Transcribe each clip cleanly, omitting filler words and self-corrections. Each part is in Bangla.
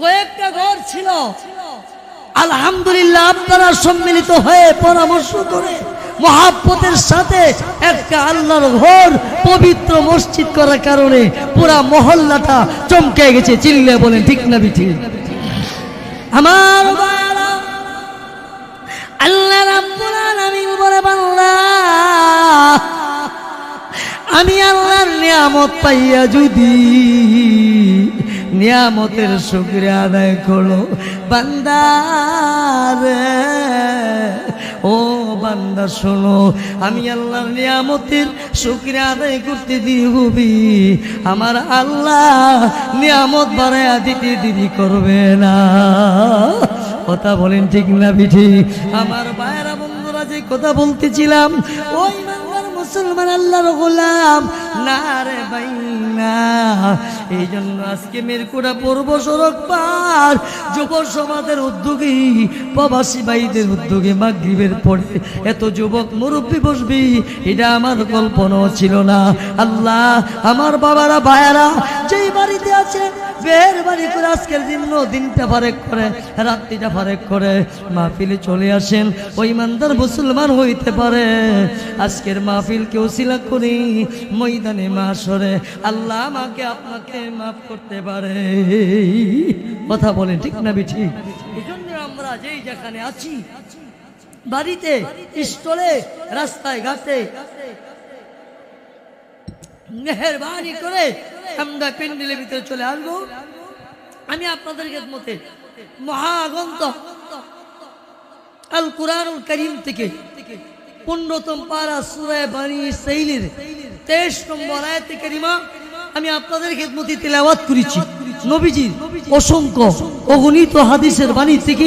কয়েকটা ঘর ছিল। আলহামদুলিল্লাহ আপনারা সম্মিলিত হয়ে পরামর্শ করে মহাব্বতের সাথে একটা আল্লাহর ঘর পবিত্র মসজিদ করার কারণে পুরা মহল্লাটা চমকে গেছে। চিল্লে বলেন ঠিক না বিঠি? আমার ভাইরা, আল্লাহ রাব্বুল আলামিন বলে, বান্দা আমি আল্লাহর নিয়ামত পাইয়া যদি নিয়ামতের শুকরিয়া আদায় করো, বান্দা রে ও বান্দা শোনো, আমি আল্লাহর নিয়ামতের শুকরিয়া আদায় করতে দেরি হবি, আমার আল্লাহ নিয়ামত বাড়াইয়া দিতে দেরি করবে না। কথা বলেন ঠিক না বিঠি? আমার ভাইরা বন্ধুরা, যে কথা বলতেছিলাম, ওই মুসলমান আল্লাহর গোলাম না রে ভাই না। এই জন্য আজকে মিরকুড়া পূর্ব সড়ক পার যুব সমাজের উদ্যোগে, প্রবাসী ভাইদের উদ্যোগে মাগরিবের পরে এত যুবক মুরব্বী বসবি, এটা আমার কল্পনাও ছিল না। আল্লাহ আমার বাবারা ভাইয়ারা যেই বাড়িতে আছে বের বাড়ি করে আজকের দিনটা ফারেক করে, রাত্রিটা ফারেক করে মাহফিলে চলে আসেন। ওই ইমানদার মুসলমান হইতে পারে আজকের মাহফিলকে ওসিলা করি ময়দানে মাশরে আল্লাহ আমাকে আপনাকে মাফ করতে পারে। কথা বলেন ঠিক না বেঠি? এই জন্য আমরা যেই যেখানে আছি, বাড়িতে, স্টলে, রাস্তায় ঘাটে, মেহেরবানি করে আমরা প্যান্ডেলের ভিতরে চলে আসবো। আমি আপনাদের খেদমতে মহাগ্রন্থ আল কুরআনুল কারীম থেকে 15তম পারা সূরা বনী ইসরাঈলের 23 নম্বর আয়াতে কারিমা আমি আপনাদের খেদমতে তেলাওয়াত করেছি। নবীজির অসংখ্য অগণিত হাদিসের বাণী থেকে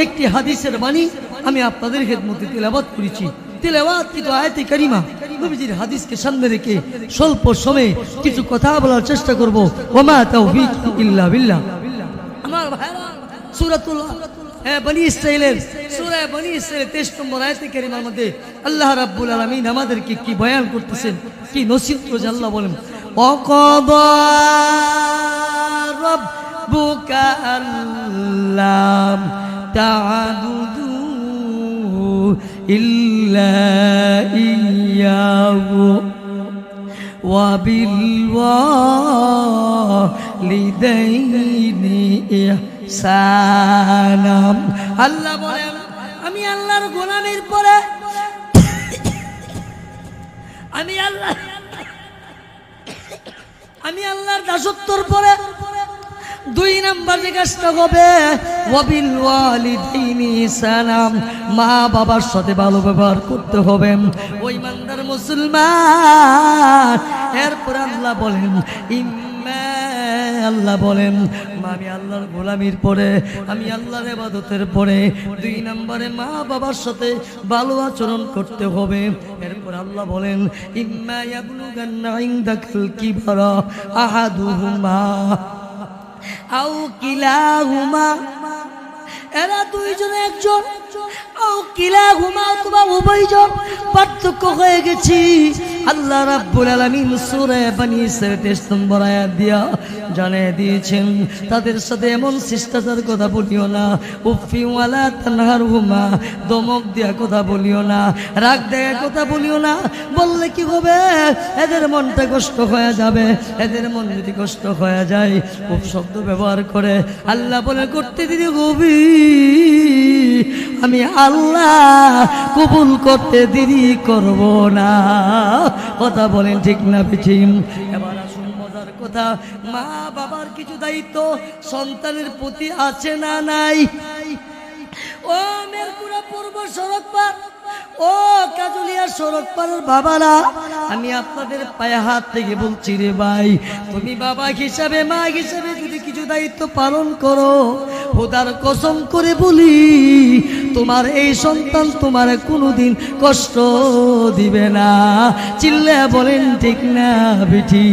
একটি হাদিসের বাণী আমি আপনাদের খেদমতে তেলাওয়াত করেছি। তেলাওয়াত কিন্তু আয়াতে কারিমা নবীজির হাদিসকে সামনে রেখে স্বল্প সময়ে কিছু কথা বলার চেষ্টা করব। ওমা তাওফীক ইল্লা বিল্লাহ। আমার ভাইরা, সূরাতুল বনী ইসরাঈলের সূরা বনী ইসরাঈলের 23 নম্বর আয়াতে কারিমার মধ্যে আল্লাহ রাব্বুল আলামিন আমাদেরকে কি বয়ান করতেছেন, কি নসিহত করছেন। আল্লাহ বলেন, ওয়াকাদা রাব্বুকা আল্লা তা'বুদু ইল্লা ইয়্যাহু ওয়া বিল ওয়ালিদাইনি ইহসানা। আল্লাহ বলেন, আমি আল্লাহর গোলামের পরে আমি আল্লাহর দাসত্বর পরে 2 নাম্বার যে কাজটা হবে, ওয়াবিল ওয়ালিদাইনি ইহসানা, মা বাবার সাথে ভালো ব্যবহার করতে হবে। ওই ইমানদার মুসলমান, এরপর আল্লাহ বলেন আল্লাহ বলেন আমি আল্লাহর গোলামির পরে, আমি আল্লাহর ইবাদতের পরে 2 নম্বরে মা বাবার সাথে ভালো আচরণ করতে হবে। এরপর আল্লাহ বলেন, ইম্মা ইয়াবলুগান্না ইনদাকাল কিবারা আহাদুহুমা আও কিলাহুমা, এরা দুইজনে একজন, আও কিলাহুমা অথবা উভয়জন, পার্থক্য হয়ে গেছি। আল্লাহ রাব্বুল আলামিন সূরা বনী ইসরাঈল 23 নম্বর আয়াত দিয়া জানিয়ে দিয়েছেন, তাদের সাথে এমন শিষ্টাচার কথা বলিও না, উফি ওয়ালা তানহারহুমা, দমক দিয়া কথা বলিও না, রাগ দেয়া কথা বলিও না। বললে কি হবে? এদের মনটা কষ্ট হয়ে যাবে। এদের মন যদি কষ্ট হয়ে যায়, খুব শব্দ ব্যবহার করে আল্লাহ বলে করতে দিদি গবি, আমি আল্লাহ কবুল করতে দেরি করব না। কথা বলেন ঠিক না বেঠিক? এবার আসুন মজার কথা, মা বাবার কিছু দায়িত্ব সন্তানের প্রতি আছে না নাই? ও মিরপুরা পূর্ব সড়ক পার, ও কাজুলিয়া সড়ক পারের বাবারা, আমি আপনাদের পায়ে হাত থেকে বলছি রে ভাই, তুমি বাবা হিসাবে, মা হিসাবে যদি কিছু দায়িত্ব পালন করো, খোদার কসম করে বলি তোমার এই সন্তান তোমার কোনোদিন কষ্ট দিবে না। চিল্লা বলেন ঠিক না বেঠি?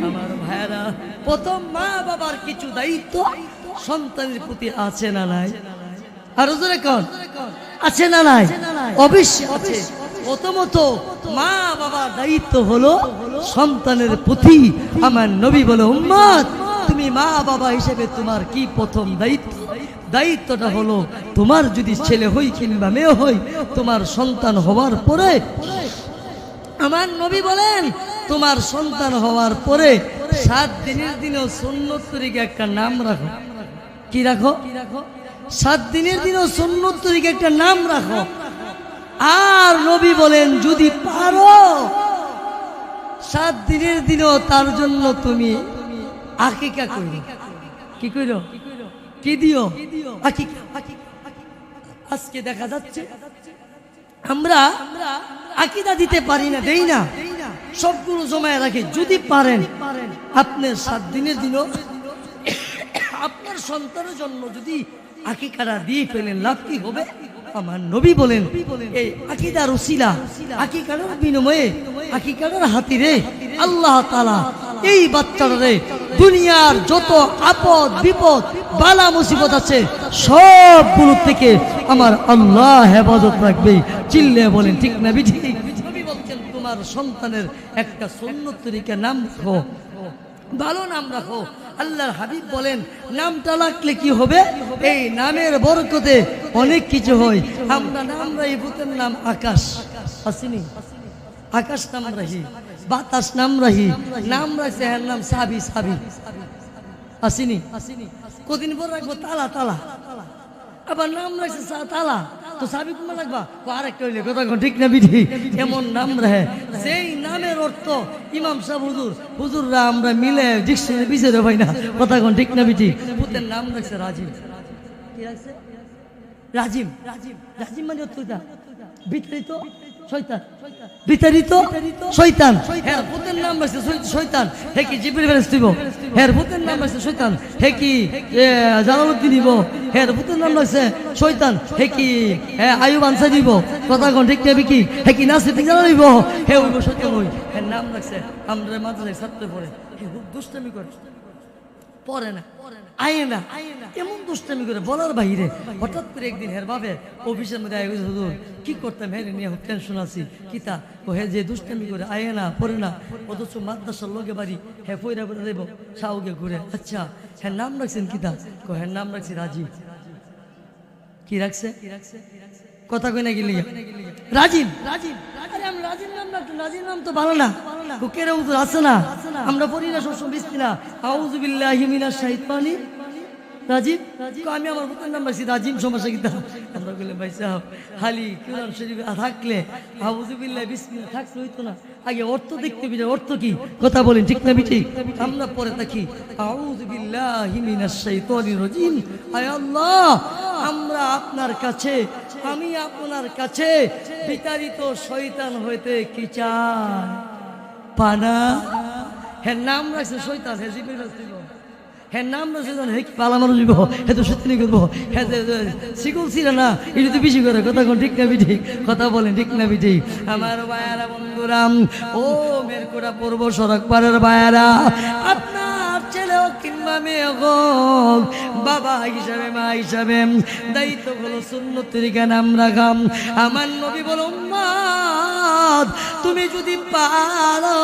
আমার ভাইরা, প্রথম মা বাবার কিছু দায়িত্ব সন্তানের প্রতি আছে না নাই? আর জোরে কোন আছে না নাই? অবশ্যই আছে। প্রথমত মা বাবার দায়িত্ব হলো সন্তানের প্রতি। আমার নবী বলে, উম্মত তুমি মা বাবা হিসেবে তোমার কি প্রথম দায়িত্ব? দায়িত্বটা হলো তোমার যদি ছেলে হই কিংবা মেয়ে হই, তোমার সন্তান হওয়ার পরে আমার নবী বলেন তোমার সন্তান হওয়ার পরে 7 দিনের দিনেও সুন্নত তরিকে একটা নাম রাখো। কি রাখো? 7 দিনের দিনেও সুন্নত তরিকে একটা নাম রাখো। আর নবী বলেন যদি পারো 7 দিনের দিনেও তার জন্য তুমি আকিকা করো। কি করো? কি দিও? আকিকা। আজকে দেখা যাচ্ছে আমরা আকিদা দিতে পারি না, দেই না, সবগুলো জমায় রাখি। যদি পারেন আপনি 7 দিনের দিনও আপনার সন্তানের জন্য যদি আকিকাটা দিয়ে ফেলেন, লাভ কি হবে? আমার নবী বলেন এই আকিদার উসিলা, আকিকার বিনিময়ে, আকিকার হাতিরে আল্লাহ তাআলা এই বাচ্চাটারে দুনিয়ার যত আপদ বিপদ বালা মুসিবত আছে সবগুলো থেকে আমার আল্লাহ হেফাজত রাখবে। চিল্লে বলেন ঠিক না বিঠি? নবী বলছেন তোমার সন্তানের একটা সুন্নত তরিকা নাম রাখো, ভালো নাম রাখো। আল্লাহর হাবিব বলেন নামটা রাখলে কি হবে? এই নামের বরকতে অনেক কিছু হয়। আমরা নাম রাখি, ভূতের নাম আকাশ, আসেনি? আকাশ নাম রাখি, বাতাস নাম রাখি, নাম রাখছে এর নাম সাবি, সাবি আসেনি? কদিন পর রাখবো তালা, তালা। আবার নাম রাখছে তালা, তো সাবি কোনটা রাখবা? আরেকটা হইলে কথা ঠিক না বিধি? এমন নাম রাখে যেই নামের অর্থ ইমাম সাহেব হুজুররা আমরা মিলে ডিকশনারি বিচারে পাই না। কথা কোন ঠিক না বিধি? ভূতের নাম রাখছে রাজিম। কি রাখছে? রাজিম। রাজিম মানে অর্থটা বিতাড়িত শয়তান, বিতাড়িত শয়তান। হ্যাঁ, ভূতের নাম রাখছে শয়তান। হে কি জিবরিল ফেরেশতা দিব? হ্যাঁ, ভূতের নাম রাখছে শয়তান। হে কি জালালউদ্দিন দিব? হ্যাঁ, ভূতের নাম রাখছে শয়তান। হে কি আইয়ুব আনসারী দিব? কথা কোন ঠিক না কি? হে কি নাসির জালাল দিব? হে ওই শয়তান ওই। হ্যাঁ, নাম রাখছে আমরা মাদ্রাসায় ছাত্র পড়ে, হে খুব দুষ্টামি করে, পড়ে না, আয়ে না, এমন দুষ্টামি করে বলার বাইরে। হঠাৎ করে একদিন হের বাপে অফিসের মধ্যে আয় গেছে, হুজুর কি করতাম, হ্যাঁ নিয়ে টেনশন আছি। কিতা? ও হে যে দুষ্টামি করে, আয়ে না, পড়ে না, অথচ মাদ্রাসার লগে বাড়ি, হ্যাঁ পয়রা পয়রা দেব সাউকে ঘুরে। আচ্ছা, হ্যাঁ নাম রাখছেন কিতা? হ্যাঁ নাম রাখছি রাজীব। কি রাখছে? কথা কই না গেলি রাজীব। আরে আমি রাজীব নাম রাখতাম, রাজীব নাম তো ভালো না, হুকের হুজুর আছে না, আমরা পড়ি না সবসময় বিসমিল্লাহ আউযু বিল্লাহি মিনাশ শাইতানির রাজীব। আমি আমার ভূতের নাম রাখছি রাজীব, সমস্যা কি? আমরা বললাম ভাই সাহেব হালি কোরআন শরীফ থাকলে আউযু বিল্লাহি বিসমিল্লাহ থাকলে হইতো না? আগে অর্থ দেখতে বিনা, অর্থ কি? কথা বলেন ঠিক না বিটি? আমরা পরে থাকি আউযু বিল্লাহি মিনাশ শাইতানির রাজিম। আয় আল্লাহ, আমরা আপনার কাছে, আমি আপনার কাছে বিতাড়িত শয়তান হইতে কি চাই? পানা। হ্যাঁ নাম রাখছে শয়তান, হে জিবরিল দিব। হ্যাঁ নাম রাখছে হে পালা মানুষ দিব, হে তো সত্যি করবো, হ্যাঁ শিকুল ছিল না, এটা তো বেশি করে। কথা কোন ঠিক না বিঠি? কথা বলেন ঠিক না বিঠি? আমার ভাইয়ারা বন্ধুরাম, ও মেরকুড়া পূর্ব সড়ক পাড়ের ভাইয়ারা, আপনার ছেলেও কিংবা মেয়ে হোক, বাবা হিসাবে মা হিসাবে দায়িত্ব হলো সুন্নত তরিকা নাম রাখাম। আমার নবী বলো উম্মত, তুমি যদি পারো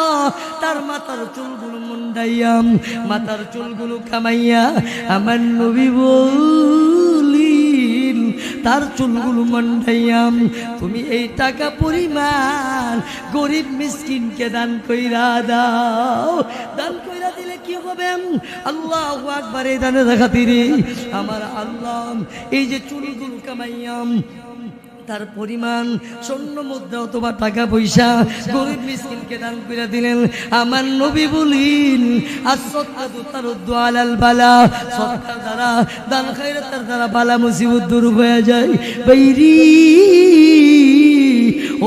তার মাথার চুলগুলো মুন্ডাইয়াম, মাথার চুলগুলো কামাইয়া, আমার নবী বলিন তার চুলগুলো মুন্ডাইয়াম তুমি এই টাকা পরিমাণ গরিব মিসকিনকে দান কইরা দাও। দান কইরা দিলে কি হবে? আল্লাহু আকবার। এই দানের খাতিরে আমার আল্লাহ এই যে চুলগুলো কামাইয়াম তার পরিমাণ স্বর্ণ মুদ্রা অথবা টাকা পয়সা গরিব মিসকিনকে দান করে দিলেন। আমার নবী বলেন as-সাদকাতু তারুদ্দু আলাল বালা, সদকা দ্বারা, দান খায়রাতের দ্বারা বালা মুসিবত দূর হয়ে যায়। বাইরি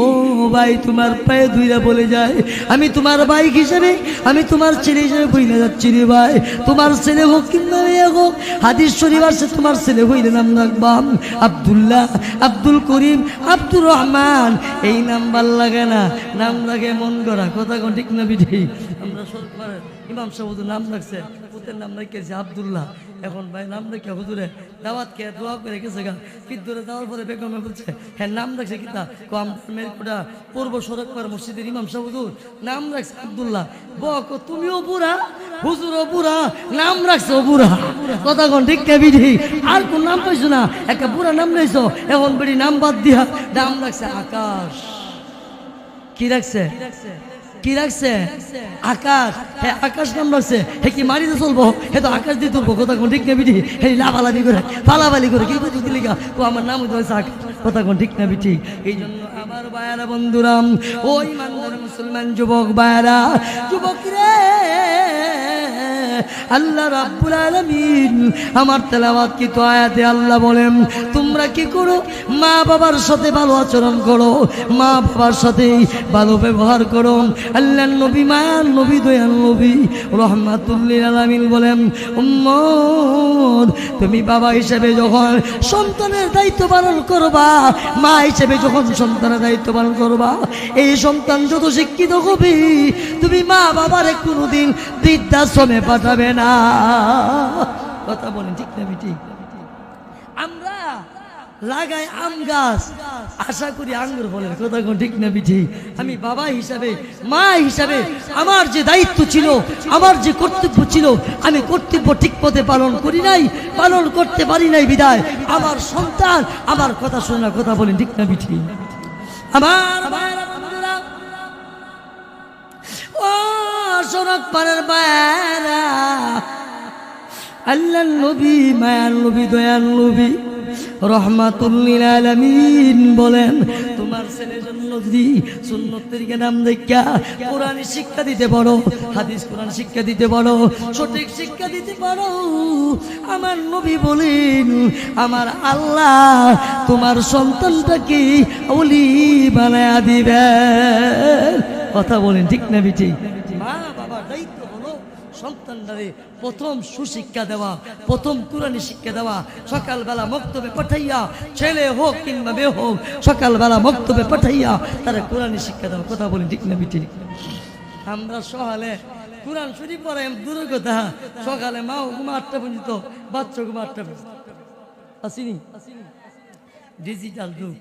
ও ভাই, তোমার পায়ে ধুইরা বলে যায়, আমি তোমার ভাই হিসেবে, আমি তোমার ছেলে হিসেবে বইলে যাচ্ছি রে ভাই। তোমার ছেলে হোক কিংবা মেয়ে হোক, হাদিস শরীফ আছে তোমার ছেলে হইলে নাম রাখবাম আব্দুল্লাহ, আব্দুল করিম, আব্দুর রহমান। এই নাম ভাল লাগে না, নাম লাগে মন গড়া। কথা কোন ঠিক না বিধি? আমরা সরকার ইমাম সাহেব নাম রাখছে, পুতের নাম রাখছে আব্দুল্লাহ। এখন ভাই নাম দেখে হুজুরে দাওয়াত খেয়ে দোয়া করে গেছে গা ফিদ্দুরে যাওয়ার পরে বেগমে বলছে হ্যাঁ নাম রাখছে কিতা কো আমাদের মেরকুটা পূর্ব সড়ক পার মসজিদের ইমাম সাহেব হুজুর নাম রাখছে আব্দুল্লাহ বকো তুমিও বুড়া হুজুরও বুড়া নাম রাখছো বুড়া কথা কোন ঠিক কে বিধি আর কোন নাম পাইছো না একটা বুড়া নাম নাইছো এখন বেড়ি নাম বাদ দিয়া নাম রাখছে আকাশ কি রাখছে কি রাখছে আকাশ হ্যাঁ আকাশ নাম রাখছে হে কি মারিতে চলবো হে তো আকাশ দিয়ে তুলবো কথা কোন ঠিক না বিধি হে লাভালাভি করে পালাবালি করে কি করতে লিগা ও আমার নাম হচ্ছে আকাশ কথা কোন ঠিক না বিধি এই জন্য আমার বায়ারা বন্ধুরাম ওই ইমানদার মুসলমান যুবক বায়ারা যুবক রে আল্লাহ রাব্বুল আলামিন আমার তেলাওয়াত কি তো আয়াতে আল্লাহ বলেন তোমরা কি করো মা বাবার সাথে ভালো আচরণ করো মা বাবার সাথে ভালো ব্যবহার করো আল্লাহর নবী মায়ার নবী দয়াল নবী রাহমাতুল লিল আলামিন বলেন উম্মত তুমি বাবা হিসেবে যখন সন্তানের দায়িত্ব পালন করবা মা হিসেবে যখন সন্তানের দায়িত্ব পালন করবা এই সন্তান যত শিক্ষিত হবে তুমি মা বাবারে কোনোদিন বৃদ্ধাশ্রমে পাঠাবে না কথা বলেন ঠিক না ঠিক আমরা লাগাই আম গাছ আশা করি আঙ্গুর ফলের কথা কোন ঠিক না বিঠি আমি বাবা হিসাবে মা হিসাবে আমার যে দায়িত্ব ছিল আমার যে কর্তব্য ছিল আমি কর্তব্য ঠিক পথে পালন করি নাই পালন করতে পারি নাই বিদায় আমার সন্তান আমার কথা শোনা কথা বলেন ঠিক না বিঠি আমার ভাইরা বন্ধুরা ও সড়ক পারের ভাইরা আল্লাহর নবী মায়ার নবী দয়াল নবী রহমাতুল লিল আলামিন বলেন তোমার ছেলের জন্য যদি সুন্নত তরিকা নাম দেখা কোরআনের শিক্ষা দিতে পারো হাদিস কোরআন শিক্ষা দিতে পারো সঠিক শিক্ষা দিতে পারো আমার নবী বলেন আমার আল্লাহ তোমার সন্তানটাকে ওলি বানায়া দিবেন কথা বলেন ঠিক না বিটি মা বাবার দায়িত্ব হলো সন্তানটারে প্রথম সুশিক্ষা দেওয়া প্রথম কোরআনী শিক্ষা দেওয়া সকালবেলা মক্তবে পাঠাইয়া ছেলে হোক কিংবা মেয়ে হোক সকালবেলা মক্তবে পাঠাইয়া তারা কোরআনী শিক্ষা দেওয়া কথা বলি ঠিক না বিটি আমরা সকালে কোরআন শরীফ পড়াই দূরের কথা সকালে মা ঘুমা 8টা পর্যন্ত বাচ্চা ঘুমা 8টা পর্যন্ত আসিনি ডিজিটাল যুগ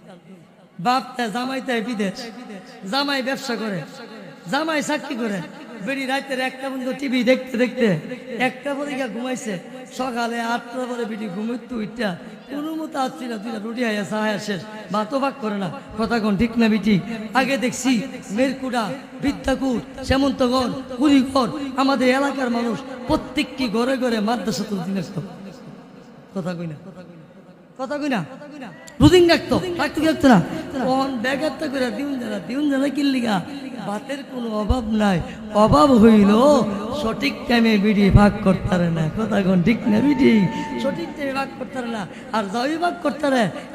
বাপ জামাইতে বিদেশ জামাই ব্যবসা করে জামাই চাকরি করে বেড়ি রাতের 1টা পর্যন্ত টিভি দেখতে দেখতে 1টা পরে গিয়ে ঘুমাইছে সকালে 8টার পরে বেটি ঘুমাইতে উঠটা কোনো মতো আসছি না 2টা রুটি হাইয়া সাহায্য শেষ ভাতও ভাগ করে না কথা কোন ঠিক না বিটি আগে দেখছি মেরকুড়া বৃদ্ধাকুর সেমন্তগর কুড়িঘর আমাদের এলাকার মানুষ প্রত্যেকটি ঘরে ঘরে মাদ্রাসা তুলতে আসতো কথা কই না কথা কই না রুদিন রাখতো রাখতো না তখন ব্যাঘাতটা করে দিউন জানা কিল্লিগা ভাতের কোনো অভাব নাই অভাব হইল সঠিক টাইমে বিড়ি ভাগ করতে না কথা কোন ঠিক না বিড়ি সঠিক টাইমে ভাগ করতে না আর যাই ভাগ করতে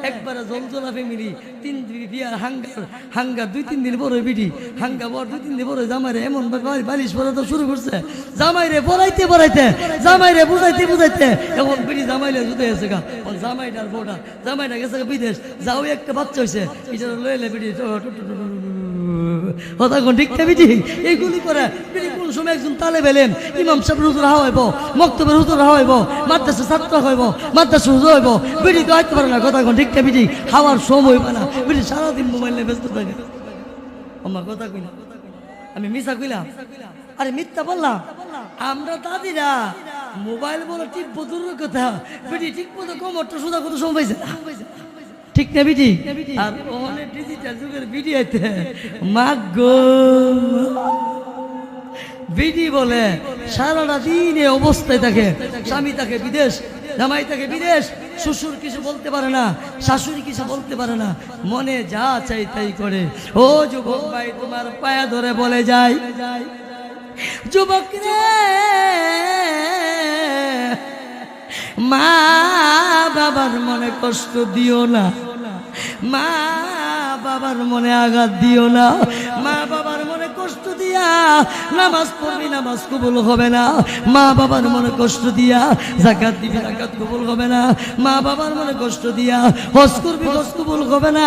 একবারে জলজলা ফ্যামিলি 3 বিয়ার হাঙ্গার 2-3 দিন বড় বিড়ি হাঙ্গা বড় 2-3 দিন বড় জামাইরে এমন বালিশ পরাতে শুরু করছে জামাইরে পড়াইতে জামাইরে বুঝাইতে এখন বিড়ি জামাইলে জুতে গেছে গা জামাইটার বড়া জামাইটা গেছে বিদেশ যাও একটা বাচ্চা হয়েছে এটা লইলে বিড়ি কথা কোন ঠিক বিধি এইগুলি করে কোন সময় একজন তালে বেলেন ইমাম সাহেব হুজুর হইব মক্তবের হুজুর হইব মাদ্রাসা ছাত্র হইব মাদ্রাসা হুজুর হইব বিড়ি তো আইতে পারে না কথা কোন ঠিক বিধি খাওয়ার সময় হইবে না বিড়ি সারাদিন মোবাইল নিয়ে ব্যস্ত থাকে আমার কথা কই না আমি মিছা কইলাম আরে মিথ্যা বললাম আমরা দাদিরা মোবাইল বলে ঠিক দূরের কথা বিড়ি ঠিক মতো কোমরটা সোজা কত সময় পাইছে ঠিক না বিটি আর অনেক ডিজিটাল যুগের বিডি আইতে মাগো বিডি বলে সারাটা দিনে অবস্থায় থাকে স্বামী থাকে বিদেশ জামাই থাকে বিদেশ শ্বশুর কিছু বলতে পারে না শাশুড়ি কিছু বলতে পারে না মনে যা চাই তাই করে ও যুবক ভাই তোমার পায়া ধরে বলে যায় যুবক রে মা বাবার মনে কষ্ট দিও না মা বাবার মনে আঘাত দিও না মা বাবার মনে কষ্ট দিয়া নামাজ পড়বি নামাজ কবুল হবে না মা বাবার মনে কষ্ট দিয়া যাকাত দিবি যাকাত কবুল হবে না মা বাবার মনে কষ্ট দিয়া হজ করবি হজ কবুল হবে না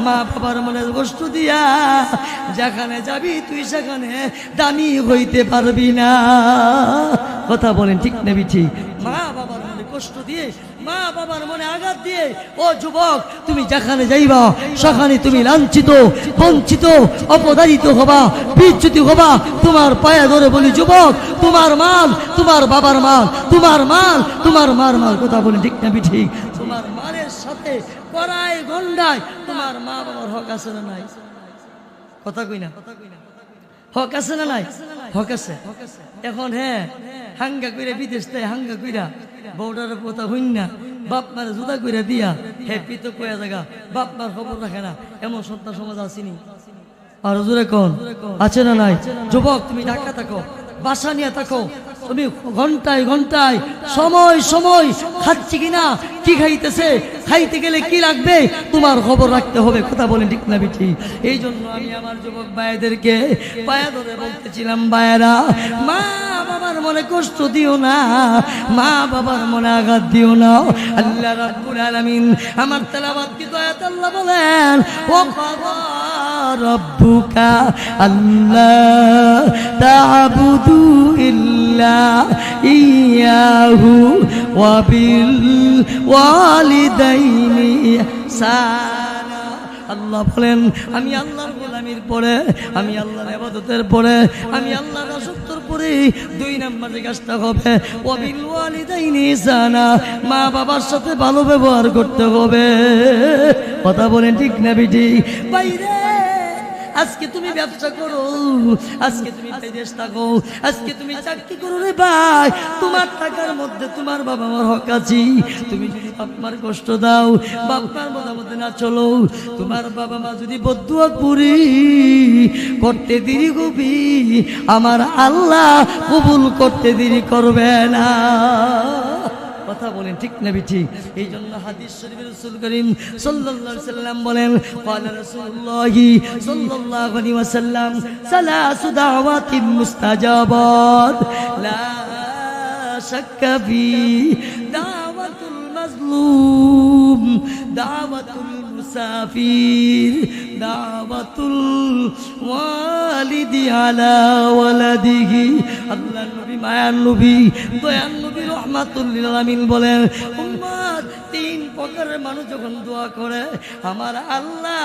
মা বাবার মনে কষ্ট দিয়া যেখানে যাবি তুই সেখানে দামি হইতে পারবি না কথা বলেন ঠিক নেবি ঠিক মা বাবার মনে কষ্ট দিয়ে, মা বাবার মনে আঘাত দিয়ে, ও যুবক তুমি যেখানে যাইবা সেখানে তুমি লাঞ্ছিত, বঞ্চিত, অপদারিত হবা, বিচ্যুতি হবা। তোমার পায়ে ধরে বলি যুবক, তোমার মাল তোমার বাবার মাল, তোমার মাল তোমার মার মাল। কথা বলি ঠিক না ঠিক? তোমার মালের সাথে কড়াই গন্ডায় তোমার মা বাবার হক আছে না নাই? কথা কই না? হক আছে না নাই? হক আছে। এখন হ্যাঁ হাঙ্গা কইরা বিদেশ থেকে হাঙ্গা কইরা বউটার কথা হইন না, বাপ মারে জুদা কইরা দিয়া হ্যাপি তো কয়া জায়গা, বাপ মার খবর রাখে না, এমন সন্তান সমাজ আসেনি? আর জোরে কোন আছে না নাই? যুবক তুমি ঢাকা থাকো, বাসা নিয়ে থাকো, তুমি ঘন্টায় ঘন্টায় সময় সময় খাচ্ছি কিনা, কি খাইতেছে, খাইতে গেলে কি লাগবে তোমার খবর রাখতে হবে। কথা বলেন ঠিক না বিঠি? এই জন্য আমি আমার যুবক ভাইদেরকে পায়া ধরে বলতেছিলাম, ভাইয়েরা মা বাবার মনে কষ্ট দিও না, মা বাবার মনে আঘাত দিও না। আল্লাহ রাব্বুল আলামিন আমার তেলাওয়াত কি আয়াত আল্লাহ বলেন, ও বাবা রব্বুকা আল্লাহ তা'বুদু ইল্লা ইয়াহু ওয়া বিল ওয়ালিদাইনি ইহসানা। আল্লাহ বলেন আমি আল্লাহর গোলামির পরে, আমি আল্লাহর ইবাদতের পরে, আমি আল্লাহর রাসূলের পরে 2 নম্বরে কাজটা হবে ওয়া বিল ওয়ালিদাইনি ইহসানা, মা বাবার সাথে ভালো ব্যবহার করতে হবে। কথা বলেন ঠিক না বিটি? বাইরে আজকে তুমি ব্যবসা করো, আজকে তুমি বিদেশ থাকো, আজকে তুমি চাকরি করো রে ভাই, তোমার টাকার মধ্যে তোমার বাবা মার হক আছে। তুমি যদি বাপমার কষ্ট দাও, বাপমার মতামতে না চলো, তোমার বাবা মা যদি বদদুয়া করি করতে দেরি করবি, আমার আল্লাহ কবুল করতে দেরি করবে না। কথা বলেন ঠিক না ঠিক? এই জন্য হাদিস শরীফে রাসূল করিম সাল্লাল্লাহু আলাইহি ওয়াসাল্লাম বলেন, ক্বালা রাসূলুল্লাহি সাল্লাল্লাহু আলাইহি ওয়াসাল্লাম সালাসু দাওয়াতিন মুস্তাজাবাত লা শাক্কা ফি দাওয়াতুল মাজলুম, দাওয়াতুল মুসাফির, দাওয়াতুল ওয়ালিদি আলা ওয়ালাদিহি। আল্লাহর নবী মায়ার নবী দয়ার নবী রাহমাতুল লিল আলামিন বলেন, উম্মত 3 প্রকারের মানুষ যখন দোয়া করে আমার আল্লাহ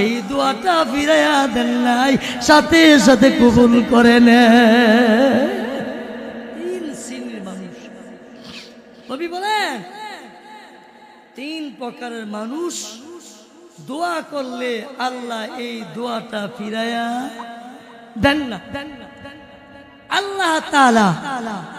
এই দোয়াটা ফিরাইয়া দেন নাই, সাথে সাথে কবুল করে নেয়। 3 শ্রেণীর মানুষ নবী বলেন, 3 প্রকারের মানুষ দোয়া করলে আল্লাহ এই দোয়াটা ফিরাইয়া দেন না। আল্লাহ তাআলা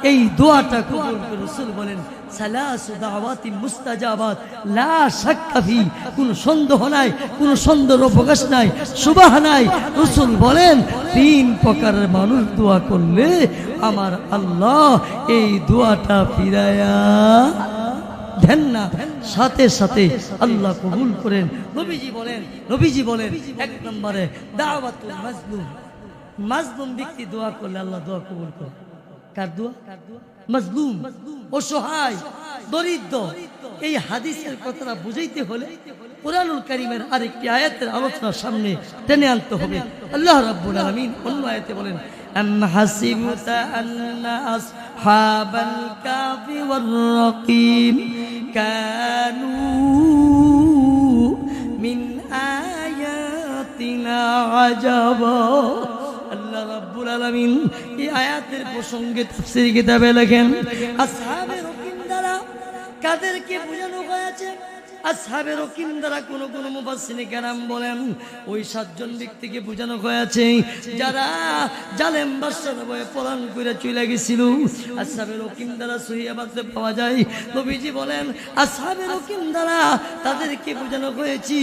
এই দোয়াটা কবুল করে। রাসূল বলেন সালাসু দাওয়াতি মুস্তাজাবাত লা শাক্কা ফি, কোন সন্দেহ নাই, কোন সন্দেহের অবকাশ নাই, সুবাহ নাই। রাসূল বলেন 3 প্রকারের মানুষ দোয়া করলে আমার আল্লাহ এই দোয়াটা ফিরাইয়া দেন না, সাথে সাথে আল্লাহ কবুল করেন। নবীজি বলেন 1 নম্বরে দাওয়াতুল মাজলুম, মাজলুম ব্যক্তি দোয়া করলে আল্লাহ দোয়া কবুল করে। কার দোয়া? মাজলুম, অসহায়, দরিদ্র। এই হাদিসের কথাটা বুঝাইতে হলে কুরআনুল কারীমের আরেকটি আয়াতের আলোচনা সামনে টেনে আনতে হবে। আল্লাহ রাব্বুল আলামিন অন্য আয়াতে বলেন, আম হাসিবতা আন্না আসহাবাল কাফি ওয়ার রাকিম কানু মিন আয়াতিনা আজাবা। আল্লাহ রাব্বুল আলামিন এই আয়াতের প্রসঙ্গে তাফসীর কিতাবে লেখেন, আসহাবে রকিম দ্বারা কাদেরকে বোঝানো হয়েছে? আসহাবে রকিম দ্বারা কোন কোন মুফাসসিরিনে কেরাম বলেন ওই 7 জন ব্যক্তিকে বোঝানো হয়েছে যারা জালেম বাদশার ভয়ে পলায়ন করে চলে গেছিল। আসহাবে রকিম দ্বারা সহিহ হাদিসে পাওয়া যায়, নবীজি বলেন আসহাবে রকিম দ্বারা তাদেরকে বোঝানো হয়েছে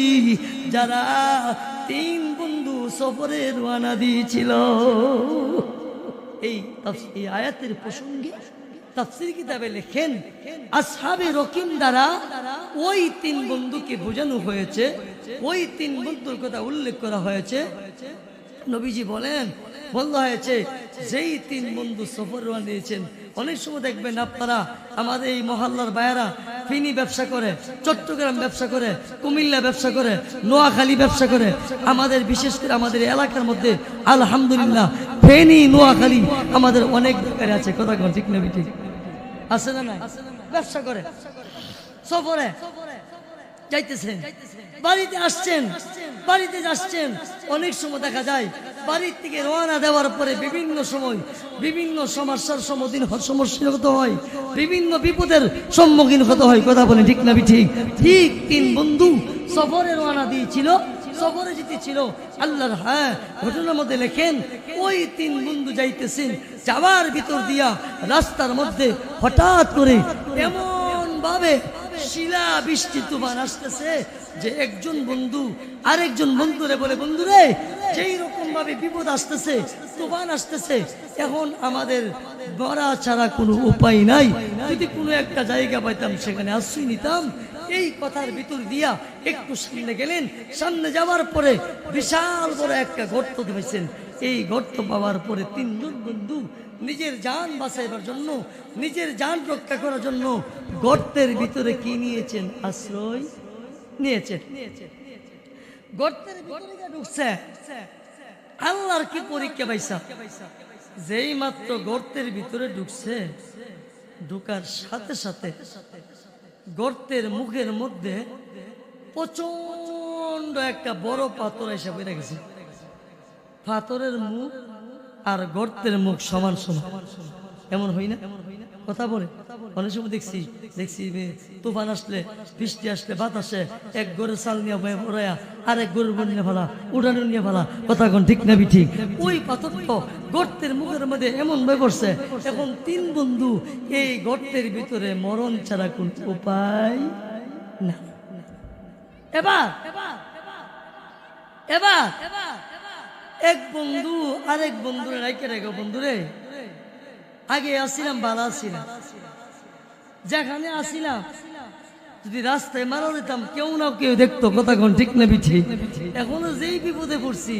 যারা 3 বন্ধু সফরে রওনা দিয়েছিল। এই আয়াতের প্রসঙ্গে তাফসীর কিতাবে লেখেন আসহাবে রকিম দ্বারা ওই 3 বন্ধুকে বোঝানো হয়েছে, ওই 3 বন্ধুর কথা উল্লেখ করা হয়েছে। নবীজি বলেন বলা হয়েছে যেই 3 বন্ধু সফর রওনা দিয়েছেন। অনেক সময় দেখবেন আপনারা আমাদের এই মহল্লার ভাইয়েরা ফিনি ব্যবসা করে, চট্টগ্রাম ব্যবসা করে, কুমিল্লা ব্যবসা করে, নোয়াখালী ব্যবসা করে। আমাদের বিশেষ করে আমাদের এলাকার মধ্যে আলহামদুলিল্লাহ ফেনী, নোয়াখালী আমাদের অনেক দোকান আছে। কথা ঠিক না ঠিক? আছে না নাই? ব্যবসা করে, সফরে যাইতেছেন, বাড়িতে আসছেন, বাড়িতে যাচ্ছেন, অনেক সময় দেখা যায় বাড়ির থেকে রওনা দেওয়ার পরে বিভিন্ন সময় বিভিন্ন সমস্যার সম্মুখীন হতে হয়, বিভিন্ন বিপদের সম্মুখীন হতে হয়। কথা বলেন ঠিক না ঠিক? ঠিক তিন বন্ধু সফরে রওনা দিয়েছিল, সফরে যেতেছিল আল্লাহর ঘটনার মধ্যে লেখেন ওই তিন বন্ধু যাইতেছেন, যাওয়ার ভিতর দিয়া রাস্তার মধ্যে হঠাৎ করে এমন ভাবে শিলা বৃষ্টি তুফান আসতেছে যে একজন বন্ধু আরেকজন বন্ধুরে বলে, বন্ধুরে যেই রকম ভাবে বিপদ আসতেছে, তুফান আসতেছে, এখন আমাদের মরা ছাড়া কোনো উপায় নাই, যদি কোনো একটা জায়গা পাইতাম সেখানে আশ্রয় নিতাম। এই কথার ভিতর দিয়া একটু সামনে গেলেন, সামনে যাওয়ার পরে বিশাল বড় একটা গর্ত পেয়েছেন। এই গর্ত পাওয়ার পরে তিনজন বন্ধু নিজের জান বাঁচাইবার জন্য, নিজের জান রক্ষা করার জন্য গর্তের ভিতরে কি নিয়েছেন? আশ্রয় নিয়েছেন। গর্তের ভিতরে ঢুকছে, আল্লাহর কি পরীক্ষা পাইছা, যেই মাত্র গর্তের ভিতরে ঢুকছে, ঢুকার সাথে সাথে গর্তের মুখের মধ্যে প্রচন্ড একটা বড় পাথর এসে বেড়ে গেছে। পাথরের মুখ আর গর্তের মুখ সমান সমান, এমন হই না? কথা বলে অনেক সময় দেখছি তুফান আসলে, বৃষ্টি আসলে, বাতাসে এক গরুর চাল নিয়ে ভরায়া আরেক গরুর বোন নিয়ে ফেলা, উড়ানো নিয়ে ফেলা। কথা কোন ঠিক না ঠিক? ওই পাথরটা গর্তের মুখের মধ্যে এমন ভাবে পড়ছে, এখন তিন বন্ধু এই গর্তের ভিতরে মরণ ছাড়া কোন উপায় না। এবার এবার এক বন্ধু আরেক বন্ধুরে রাইকে রেখে, বন্ধুরে আগে আসছিলাম ভালো আসছিলাম, যেখানে আসছিলাম যদি রাস্তায় মারা দিতাম কেউ না কেউ দেখতো। কথা কোন ঠিক না ঠিক? এখনো যেই বিপদে পড়ছি,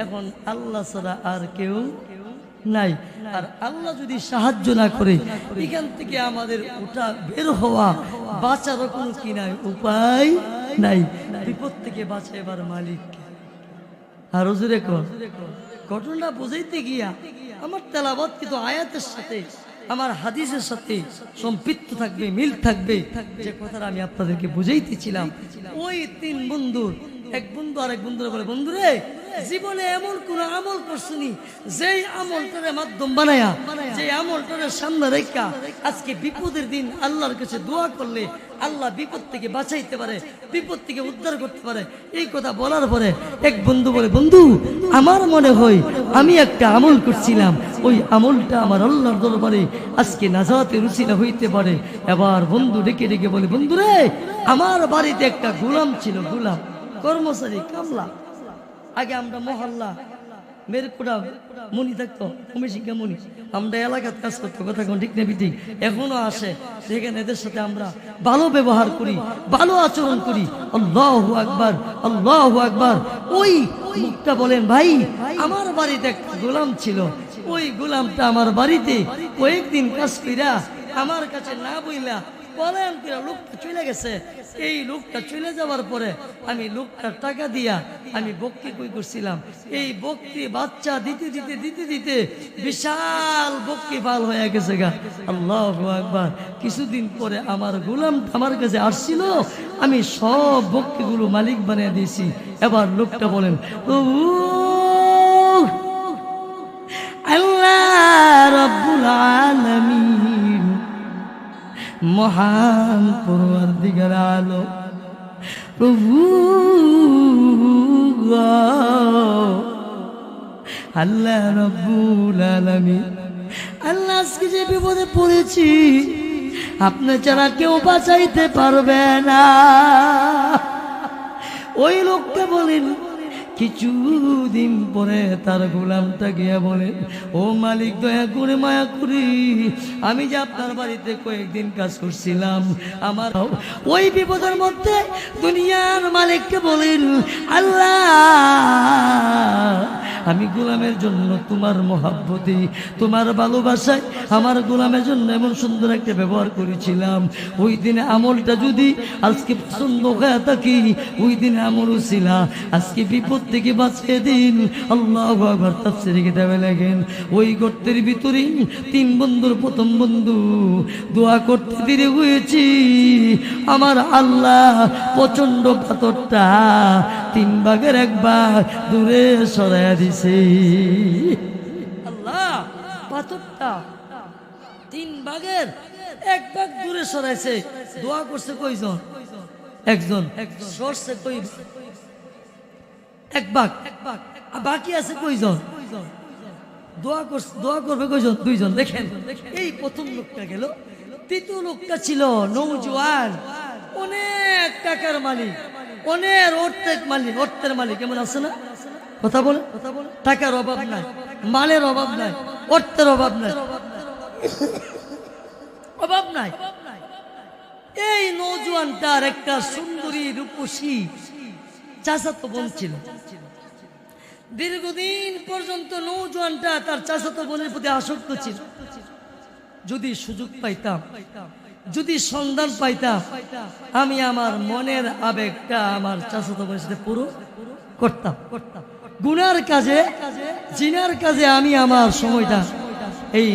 এখন আল্লাহ ছাড়া আর কেউ নাই। আর আল্লাহ যদি সাহায্য না করে এখান থেকে আমাদের ওটা বের হওয়া, বাঁচারও কোনো কি নাই, উপায় নাই। বিপদ থেকে বাঁচাইবার মালিক আর হুজুরে কোন ঘটনা বুঝাইতে গিয়া আমার তেলাওয়াত কিন্তু আয়াতের সাথে আমার হাদিসের সাথে সম্পৃক্ত থাকবে, মিল থাকবে। যে কথাটা আমি আপনাদেরকে বুঝাইতেছিলাম, ওই তিন বন্ধুর এক বন্ধু আরেক বন্ধুরা বলে, বন্ধুরে জীবনে এমন কোন আমল করছনি যেই আমলটারে মাধ্যম বানায়া, যে আমলটারে সামনে রেখা আজকে বিপদের দিন আল্লাহর কাছে দোয়া করলে আল্লাহ বিপদ থেকে বাঁচাইতে পারে, বিপদ থেকে উদ্ধার করতে পারে। এই কথা বলার পরে এক বন্ধু বলে, বন্ধু আমার মনে হয় আমি একটা আমল করছিলাম, ওই আমলটা আমার আল্লাহর দরবারে আজকে নাজাতের উসিলা হইতে পারে। এবার বন্ধু ডেকে ডেকে বলে, বন্ধুরে আমার বাড়িতে একটা গোলাম ছিল, গোলাম কর্মচারী কামলা। আগে আমরা মহল্লা মেরকুড়া মনি থাকতো, শিক্ষা মনি, আমরা এলাকার কাজ করতো। কথা কোন ঠিক না ঠিক? এখনো আসে, সেখানে এদের সাথে আমরা ভালো ব্যবহার করি, ভালো আচরণ করি। আল্লাহু আকবার, আল্লাহু আকবার। ওই মুখটা বলেন, ভাই আমার বাড়িতে একটা গোলাম ছিল, ওই গোলামটা আমার বাড়িতে কয়েকদিন কাজ কইরা আমার কাছে না বইলা বলেন লোকটা চলে গেছে। এই লোকটা চলে যাওয়ার পরে আমি লোকটার টাকা দিয়া আমি বকরি কই করছিলাম, এই বকরি বাচ্চা দিতে দিতে দিতে দিতে বিশাল বকরি পাল হয়ে গেছে গা। আল্লাহু আকবার। কিছুদিন পরে আমার গোলাম আমার কাছে আসছিল, আমি সব বকরিগুলো মালিক বানিয়ে দিয়েছি। এবার লোকটা বলেন, আল্লাহ রাব্বুল আলামিন মহান পরওয়ারদিগার আলো প্রভু, আল্লাহ রাব্বুল আলামিন, আল্লাহ আজকে যে বিপদে পড়েছি আপনি ছাড়া কেউ বাঁচাইতে পারবে না। ওই লোকটা বলেন, কিছুদিন পরে তার গোলামটা গিয়া বলে, ও মালিক দয়া করে মায়া করি, আমি যে আপনার বাড়িতে কয়েকদিন কাজ করছিলাম, আমার ওই বিপদের মধ্যে দুনিয়ার মালিককে বলেন, আল্লাহ আমি গোলামের জন্য তোমার মহাব্বতে তোমার ভালোবাসায় আমার গোলামের জন্য এমন সুন্দর একটা ব্যবহার করেছিলাম। ওই দিনে আমলটা যদি আজকে পছন্দ হয়ে থাকি, ওই দিনে আমল ছিল আজকে বিপদ থেকে বাঁচিয়ে দিন। আল্লাহু আকবার। তাফসীরে কিতাবে লেখেন ওই গর্তের ভিতরে তিন বন্ধুর প্রথম বন্ধু দোয়া করতে দেরি হয়েছি, আমার আল্লাহ প্রচন্ড পাথরটা 3 ভাগের 1 ভাগ দূরে সরাইয়া দিছে। আল্লাহ পাথরটা 3 ভাগের 1 ভাগ দূরে সরাইছে। দোয়া করছে কয়জন? একজন। সরছে কই? 1 ভাগ। বাকি আছে কয়জন? দোয়া করবে কয়জন? 2 জন। দেখেন এই প্রথম লোকটা গেল, তৃতীয় লোকটা ছিল নৌজওয়ান, অনেক টাকার মালিক, অনেক অর্থের মালিক। কেমন আছে না? কথা বলে টাকার অভাব নাই, মালের অভাব নাই, অর্থের অভাব নাই, অভাব নাই। এই নৌজওয়ানটার একটা সুন্দরী রূপসী চাচাতো বোন ছিল। দীর্ঘদিন পর্যন্ত নৌজওয়ানটা তার চাচাতো বোনের প্রতি আসক্ত ছিল। যদি সুযোগ পাইতাম, যদি সন্ধান পাইতাম, আমি আমার মনের আবেগটা আমার চাচাতো বোনের সাথে পুরো করতাম। গুনার কাজে, জিনার কাজে আমি আমার সময়টা এই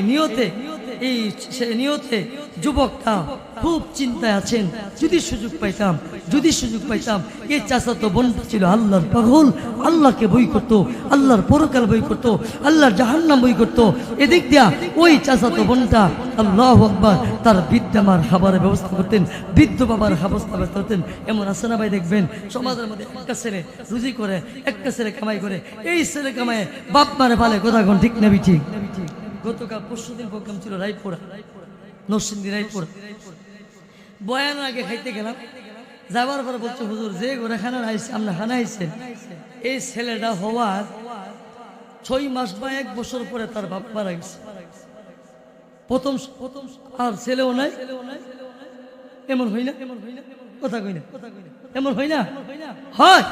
নিয়তে যুবকটা খুব চিন্তায় আছেন। যদি সুযোগ পাইতাম। এই চাচাতো বোনটা ছিল আল্লাহর পাগল, আল্লাহকে বই করতো, আল্লাহর পরকাল বই করতো, আল্লাহর জাহান্নাম বই করতো। এদিক দিয়া ওই চাচাতো বোনটা আল্লাহু আকবার তার বৃদ্ধ মার খাবারের ব্যবস্থা করতেন, বৃদ্ধ বাবার ব্যবস্থা করতেন। এমন আছে না ভাই? দেখবেন সমাজের মধ্যে একটা ছেলে রুজি করে, একটা ছেলে কামাই করে, এই ছেলে কামায় বাপ মারে পালে। কথা কোন ঠিক না ঠিক? গতকাল পরশুদিন প্রোগ্রাম ছিল রায়পুরা, নরসিংদী রায়পুরা। বয়ান আগে খাইতে গেলাম, যাবার পর বলছে হুজুর যে ঘরে খানা আইছে আমরা খানা আইছেন, এই ছেলেটা হওয়ার 6 মাস বা 1 বছর পরে তার বাপ মারা গেছে। প্রথম আর ছেলেও নাই। এমন হই না? কথা কই না? এমন হই না? হয়।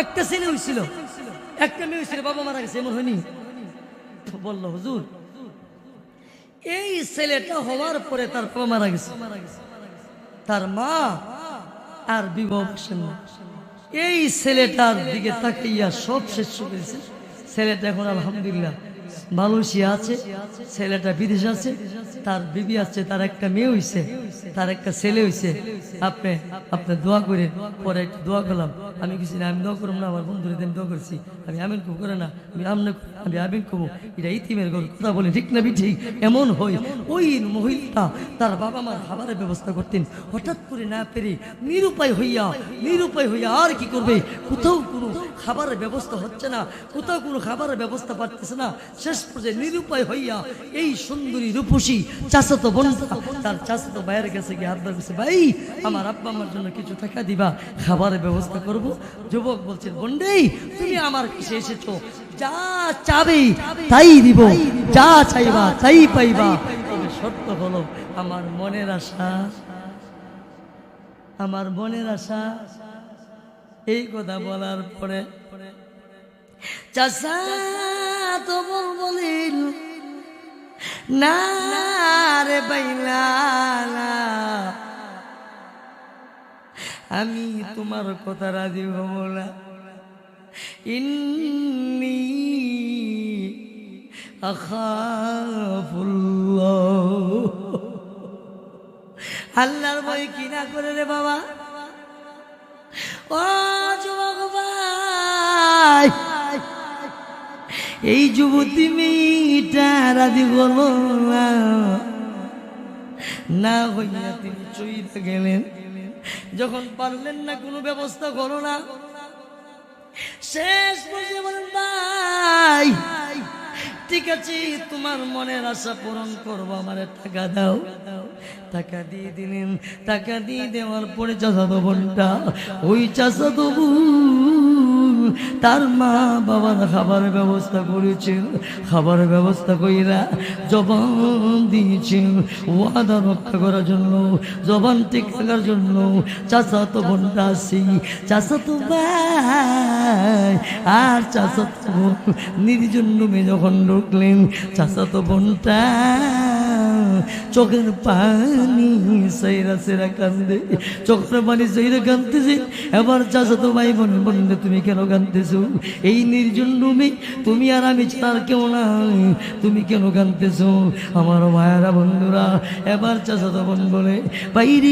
একটা ছেলে হইছিল, একটা মেয়ে হইছিল, বাবা মারা গেছে। এমন হয়নি? বলল হুজুর এই ছেলেটা হওয়ার পরে তার বাবা মারা গেছে, তার মা আর বিবাহ বসেন না। এই ছেলেটার দিকে তাকাইয়া সব শেষ করেছে। ছেলেটা এখন আলহামদুলিল্লাহ মালয়েশিয়া আছে, ছেলেটা বিদেশে আছে, তার বিবি আছে, তার একটা মেয়ে হইছে, তার একটা ছেলে হইছে। আপনি দোয়া করে পরে একটু দোয়া করলাম। আমি কিছু না, আমি দোয়া করবো না, আমার বন্ধুরা আমি দোয়া করছি। আমি আমিন খুব করে না, আমি আমিন কবো। এটা ইতিমের কথা বলি, ঠিক না? ঠিক এমন হই। ওই মহিলা তার বাবা মার খাবারের ব্যবস্থা করতেন। হঠাৎ করে না পেরে নিরুপায় হইয়া আর কি করবে? কোথাও কোনো খাবারের ব্যবস্থা হচ্ছে না, কোথাও কোনো খাবারের ব্যবস্থা পারতেছে না। শেষ পর্যায়ে নিরুপায় হইয়া এই সুন্দরী রূপসী চাচাতো বোনটা তার চাচাতো ভাইয়ের কাছে গিয়ে হাত ধরেছে, ভাই আমার আব্বা আমার জন্য কিছু টাকা দিবা, খাবারের ব্যবস্থা করব। যুবক বলছেন, বোনডে তুমি আমার কাছে এসেছো, যা চাবে তাই দিব, যা চাইবা তাই পাইবা। তবে শর্ত হলো আমার মনের আশা। এই কথা বলার পরে চাচা তো বলেন, না রে বাইলা আমি তোমার কথা রাজি হব না। ইন্নী আখাফুল্লাহ। আল্লাহর ভয় কি না করে রে বাবা? ও যুবক ভাই, এই যুবতী মেয়েটা রাজি হলো না হইয়া তিনি চইতে গেলেন। যখন পারলেন না, কোনো ব্যবস্থা করো না, শেষ পর্যন্ত বলেন, ভাই ঠিক আছে তোমার মনের আশা পূরণ করবো, আমার টাকা দাও। টাকা দিয়ে দিলেন। টাকা দিয়ে দেওয়ার পরে চাচাতো বোনটা, ওই চাচাতো বোন তার মা বাবার খাবার ব্যবস্থা করেছেন, খাবার ব্যবস্থা কইরা জবান দিয়েছেন ওয়াদা রক্ষা করার জন্য, জবান ঠিক রাখার জন্য। চাচাতো বোনটা আসি, চাচাতো ভাই আর চাচাতো বোন নির্জন রুমে যখন ঢুকলেন, চাচাতো বোনটা চোখের পানি সাইরা সেরা কান্দে, চোখের পানি সাইরা কান্দতেছে। এবার চাচাতো ভাই বোন বললে, তুমি কেন কান্দতেছো? এই নির্জন রুমে তুমি আর আমি ছাড়া কেউ নাই, তুমি কেন কান্দতেছো? আমার মায়েরা বন্ধুরা, এবার চাচাতো বোন বলে, বাইরে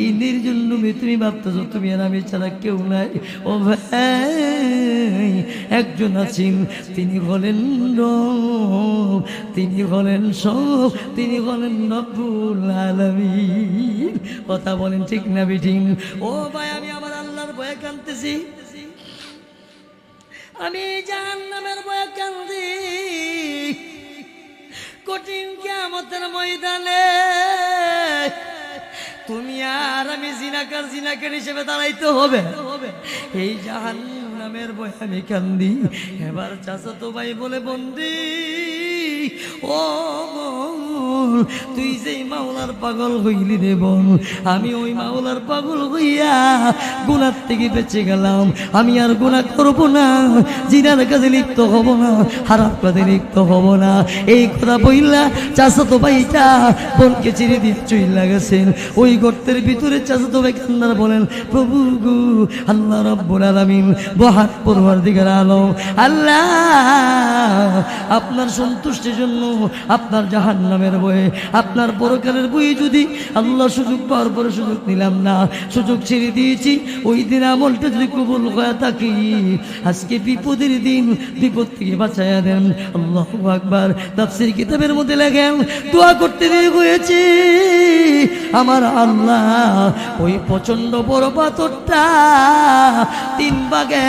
এই নির্জন রুমে তুমি ভাবতেছো তুমি আর আমি ছাড়া কেউ নাই। ও ভাই, একজন আছেন, তিনি হলেন রব, তিনি হলেন সব, তিনি হলেন রব্বুল আলামিন। কথা বলেন ঠিক না বেঠিক? ও ভাই, আমি আমার আল্লাহর ভয়ে কাঁদতেছি, আমি জাহান্নামের ভয়ে কাঁদি। কঠিন কিয়ামতের ময়দানে তুমি আর আমি জিনাকার হিসেবে দাঁড়াইতে হবে, এই জাহান্নামের ভয়ে আমি কান্দি। এবার চাচাতো ভাই বলে, বন্দি ও তুই যেই মাওলার পাগল হইলি রে বোন, আমি ওই মাওলার পাগল হইয়া গুনার থেকে বেঁচে গেলাম। আমি আর গুনাহ করব না, জিনার কাজে লিপ্ত হব না, হারাম কাজে লিপ্ত হব না। এই কথা বইলা চাচাতো ভাইটা বোনকে ছেড়ে দিয়ে চইলা গেছেন। ওই গর্তের ভিতরে চাচাতো ভাই কান্নার বলেন, প্রভু গো আল্লাহ রাব্বুল আলামিন, মহান পরওয়ারদিগার আলম আল্লাহ, আপনার সন্তুষ্টির জন্য, আপনার জাহান্নামের বয়ে, আপনার পরকালের বই যদি আল্লাহ সুযোগ পাওয়ার পরে সুযোগ নিলাম না, সুযোগ ছেড়ে দিয়েছি, ওই দিন আমলটা যদি কবুল হয়ে থাকি, আজকে বিপদের দিন, বিপদ থেকে বাঁচাইয়া দেন। আল্লাহু আকবার। তাফসীর কিতাবের মধ্যে লেখেন, দোয়া করতে দেরি হয়েছে, আমার আল্লাহ ওই প্রচন্ড বড় পাথরটা 3 ভাগে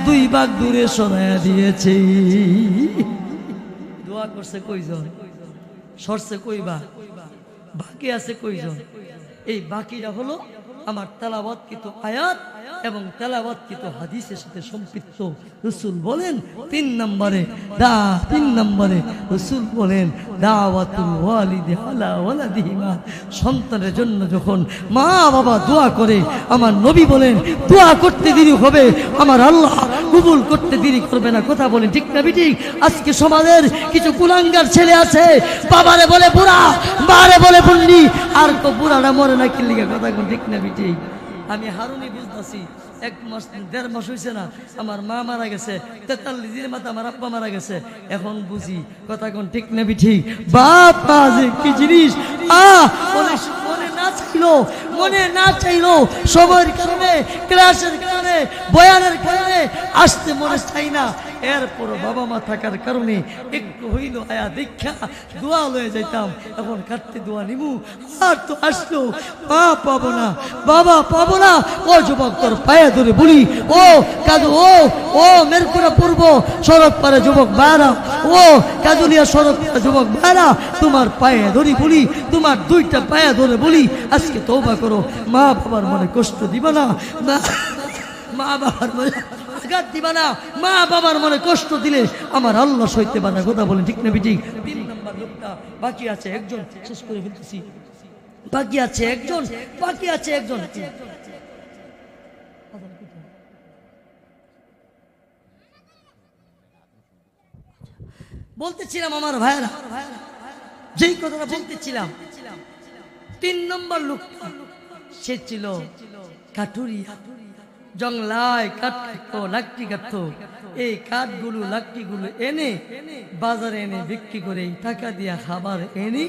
2 ভাগ দূরে সরাইয়া দিয়েছে। দোয়া করছে কয়জন? সরছে কইবা? বাকি আছে কয়জন? এই বাকিটা হলো আমার তেলাওয়াতকৃত আয়াত এবং তেলাওয়াতকৃত হাদিসের সাথে সম্পৃক্ত। রাসূল বলেন 3 নম্বরে রাসূল বলেন, দাওয়াতুল ওয়ালিদি আলা ওয়ালাদিহিমা, সন্তানের জন্য যখন মা বাবা দোয়া করে, আমার নবী বলেন দোয়া করতে দেরি হবে, আমার আল্লাহ কবুল করতে দেরি করবে না। কথা বলেন ঠিক না বেঠিক? আজকে সমাজের কিছু কুলাঙ্গার ছেলে আছে, বাবারে বলে বুড়া, মারে বলে বুন্ডি, আর তো বুড়াটা মরে না কি লিগা? কথা কোন ঠিক না বেঠিক? আমি হারুনি বুঝতেছি, 1 মাস 1.5 মাস হয়েছে না, আমার মা মারা গেছে, 43 দিনের মাথা আমার আব্বা মারা গেছে, এখন বুঝি। কথা কোন ঠিক না বেঠিক? বাপ মা যে কি জিনিস, মনে না চাইলো সময়ের কারণে, ক্লাসের কারণে, বয়ানের কারণে আসতে মনে চাই না, এরপর বাবা মা থাকার কারণে একটু হইল আয়া দীক্ষা দোয়া লয়ে যাইতাম। এখন কাটতে দোয়া নিবু, আর তো আসলো মা পাবো না, বাবা পাবো না। ও যুবক, তোর পায়ে ধরে বলি, ও কাজু, ও মেরকুরা পূর্ব সড়ক পারে যুবক ভাইরা, ও কাজুলিয়া সড়ক পারে যুবক ভাইরা, তোমার পায়ে ধরি বলি, তোমার 2টা পায়ে ধরে বলি, আজকে তওবা করো। মা বাবার মনে কষ্ট দিবা না, মা বাবার মনে আঘাত দিবা না, মা বাবার মনে কষ্ট দিলে আমার আল্লাহ সইতে পারে না। কথা বলেন ঠিক না বেঠিক? 3 নম্বর লোকটা বাকি আছে একজন, শেষ করে ফেলতেছি, বাকি আছে একজন। বলতেছিলাম আমার ভাইরা, যেই কথাটা বলতেছিলাম, 3 নম্বর লোকটা সে ছিল কাঠুরিয়া, জংলায় কাঠ কাটতো, লাকড়ি কাটতো। এই কাঠগুলো লাকড়িগুলো এনে বাজারে এনে বিক্রি করে টাকা দিয়া খাবার এনে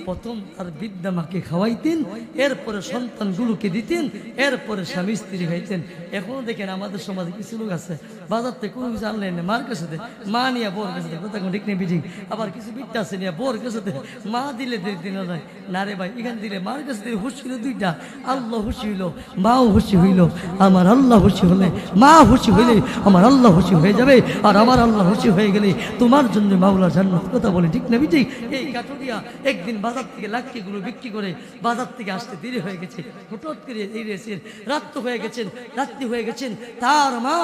প্রথম তার বৃদ্ধা মাকে খাওয়াইতেন, এরপরে সন্তানগুলোকে দিতেন, এরপরে স্বামী স্ত্রী খাইতেন। এখনো দেখেন আমাদের সমাজে কিছু লোক আছে, বাজার থেকে কোনো কিছু আনলেন না, মার কাছে দেয়, মা নিয়ে বোর কাছে দেয়। কথা ঠিক নেই বিঠিক? আবার কিছু বিদ্যা আছে নিয়ে বোর কাছে দেয়, মা দিলে দিন যায় না রে ভাই, এখানে দিলে মার কাছে দিলে খুশি হইল 2টা, আল্লাহ খুশি হইল, মাও খুশি হইল। আমার আল্লাহ খুশি হলে, মা খুশি হইলে আমার আল্লাহ খুশি হয়ে যাবে, আর আমার আল্লাহ খুশি হয়ে গেলে তোমার জন্য মাওলা জান্নাত। কথা বলে ঠিক না বিঠিক? এই কাঠুরিয়া একদিন বাজার থেকে লাকড়িগুলো বিক্রি করে বাজার থেকে আসতে দেরি হয়ে গেছে, হঠাৎ করে এই রেসের রাত্রি হয়ে গেছেন, তার মা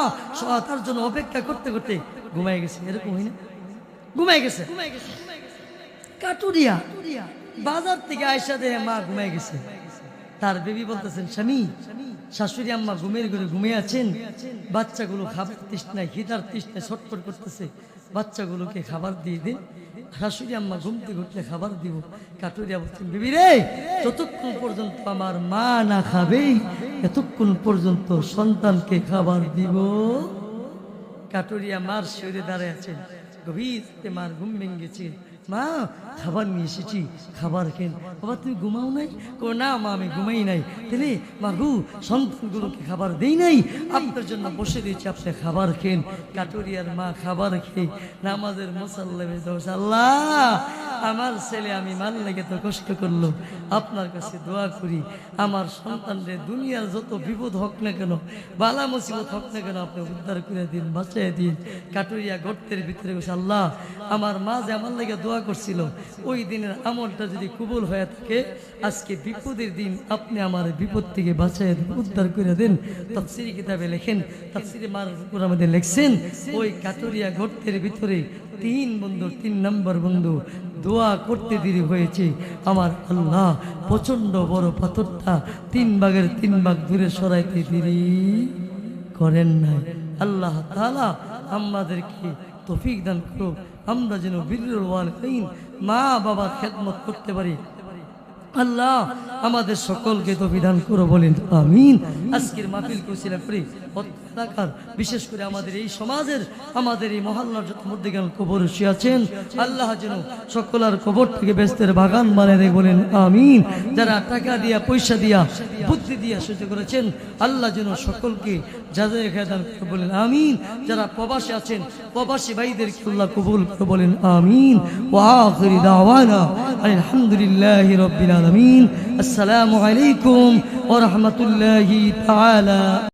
তার জন্য অপেক্ষা করতে করতে ঘুমায় গেছে। এরকম হয় না? ঘুমায় গেছে। কাটুরিয়া বাজার থেকে আয়সা দেহে মা ঘুমায় গেছে। তার বেবি বলতেছেন, স্বামী, শাশুড়ি আম্মা ঘুমের ঘরে ঘুমিয়ে আছেন, বাচ্চাগুলো খাবার তৃষ্ণায়, খিদার তৃষ্ণায় ছটফট করতেছে, বাচ্চাগুলোকে খাবার দিয়ে দিন। শাশুড়ি আম্মা ঘুম থেকে উঠলে খাবার দিব। কাটুরিয়া বলছেন, বেবি রে, যতক্ষণ পর্যন্ত আমার মা না খাবে এতক্ষণ পর্যন্ত সন্তানকে খাবার দিব। কাটুরিয়া মার শরীরে দাঁড়ায় আছেন, গভীর মার ঘুম ভেঙেছে। মা, খাবার নিয়ে এসেছি, খাবার খেন। বাবা, তুমি ঘুমাও নাই? না মা, আমি ঘুমাই নাই। তাহলে মা গু, সন্তানগুলোকে খাবার দেই নাই, আপনার জন্য বসে দিয়েছি, আপনি খাবার খেন। কাটুরিয়ার মা খাবার খেয়ে নামাজের মুসাল্লায় বসে, আল্লাহ, আমার ছেলে আমি মান লেগে তো কষ্ট করলো, আপনার কাছে দোয়া করি, আমার সন্তানদের দুনিয়ার যত বিপদ হোক না কেন, বালা মুসিবত হোক না কেন, আপনি উদ্ধার করে দিন, বাঁচিয়ে দিন। কাটুরিয়া গর্তের ভিতরে বসে, আল্লাহ, আমার মা যে আমার লেগে দোয়া করছিল, ওই দিনের আমলটা যদি কবুল হয়ে থাকে, আজকে বিপদের দিন আপনি আমার বিপদ থেকে বাঁচিয়ে দেন, উদ্ধার করে দেন। তাফসীরি কিতাবে লেখেন, তাফসীরে মারুফের মধ্যে লিখছেন, ওই কাটুরিয়া গর্তের ভিতরে 3 বন্ধু, 3 নম্বর বন্ধু দোয়া করতে দেরি হয়েছে, আমার আল্লাহ প্রচন্ড বড় পাথরটা 3 ভাগের 3 ভাগ দূরে সরাইতে দেরি করেন নাই। আল্লাহ তাআলা আমাদেরকে তৌফিক দান করুন, আমরা যেন বিরুল ওয়ালিদাইন, মা বাবার খেদমত করতে পারি। আল্লাহ আমাদের সকলকে তো বিধান করো, বলেন আমিন। আজকের মাহফিল কুশিলা করে এলাকার, বিশেষ করে আমাদের এই সমাজের, আমাদের এই মহল্লার যত মধ্যেখান কবর শুয়ে আছেন, আল্লাহ যেন সকলের কবর থেকে বেস্তের বাগান বানিয়ে দেয়, বলেন আমিন। যারা টাকা দিয়া, পয়সা দিয়া, বুদ্ধি দিয়া সহ্য করেছেন, আল্লাহ যেন সকলকে যাদের খেদান করে, বলেন আমিন। যারা প্রবাসী আছেন, প্রবাসী ভাইদেরকে আল্লাহ কবুল করে, বলেন আমিন। ওয়া আখিরি দাওয়ানা আলহামদুলিল্লাহি রাব্বিল আলামিন। আসসালামু আলাইকুম ওয়া রাহমাতুল্লাহি তাআলা।